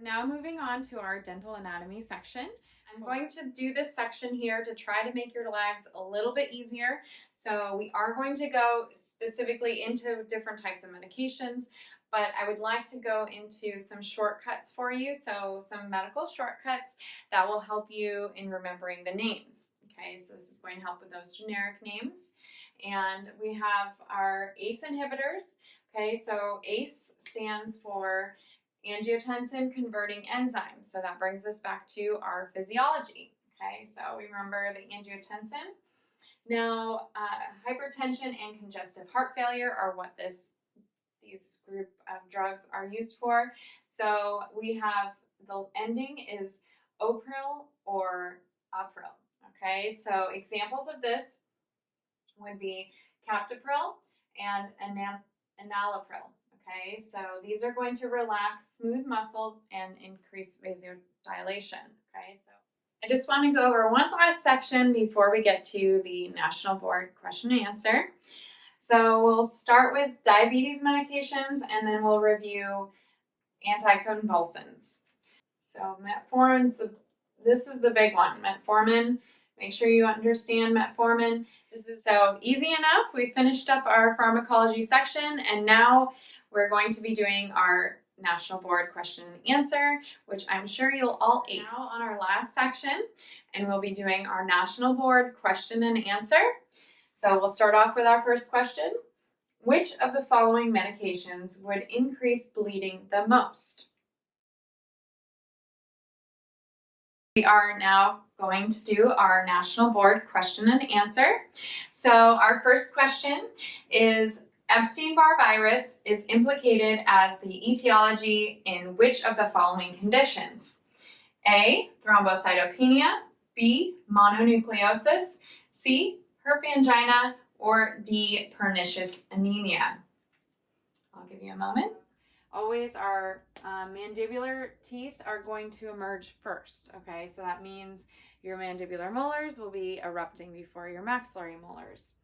Now moving on to our dental anatomy section. I'm going to do this section here to try to make your lives a little bit easier. So we are going to go specifically into different types of medications, but I would like to go into some shortcuts for you. So some medical shortcuts that will help you in remembering the names. Okay, so this is going to help with those generic names. And we have our ACE inhibitors. Okay, so ACE stands for angiotensin converting enzyme. So that brings us back to our physiology. Okay, so we remember the angiotensin. Now, hypertension and congestive heart failure are what these group of drugs are used for. So we have the ending is opril or april. Okay, so examples of this would be captopril and enalapril. Okay, so these are going to relax smooth muscle and increase vasodilation. Okay, so I just want to go over one last section before we get to the National Board question and answer. So we'll start with diabetes medications and then we'll review anticonvulsants. So metformin, this is the big one, metformin. Make sure you understand metformin. This is so easy enough. We finished up our pharmacology section and now we're going to be doing our National Board question and answer, which I'm sure you'll all ace. Now on our last section, and we'll be doing our National Board question and answer. So we'll start off with our first question. Which of the following medications would increase bleeding the most? We are now going to do our National Board question and answer. So our first question is, Epstein-Barr virus is implicated as the etiology in which of the following conditions? A, thrombocytopenia, B, mononucleosis, C, herpangina, or D, pernicious anemia. I'll give you a moment. Always our mandibular teeth are going to emerge first, okay? So that means your mandibular molars will be erupting before your maxillary molars.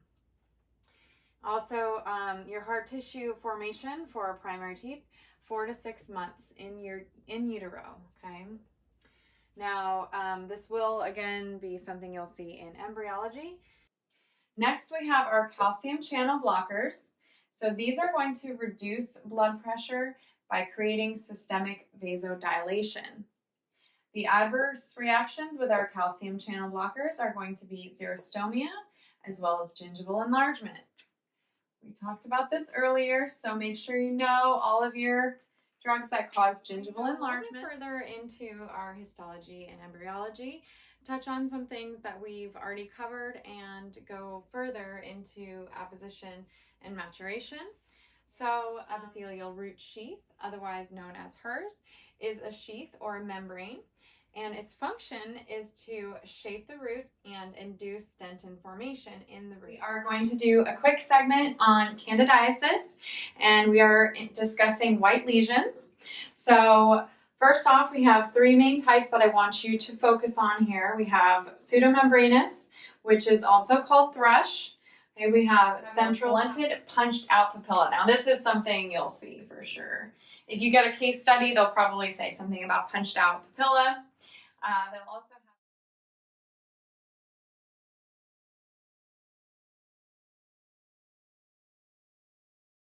Also, your hard tissue formation for primary teeth, 4 to 6 months in utero, okay? Now, this will, again, be something you'll see in embryology. Next, we have our calcium channel blockers. So these are going to reduce blood pressure by creating systemic vasodilation. The adverse reactions with our calcium channel blockers are going to be xerostomia as well as gingival enlargement. We talked about this earlier, so make sure you know all of your drugs that cause gingival enlargement. Further into our histology and embryology, touch on some things that we've already covered and go further into apposition and maturation. So epithelial root sheath, otherwise known as HERS, is a sheath or a membrane, and its function is to shape the root and induce dentin formation in the root. We are going to do a quick segment on candidiasis, and we are discussing white lesions. So first off, we have 3 main types that I want you to focus on here. We have pseudomembranous, which is also called thrush. Okay, we have central blunted punched out papilla. Now this is something you'll see for sure. If you get a case study, they'll probably say something about punched out papilla. They'll also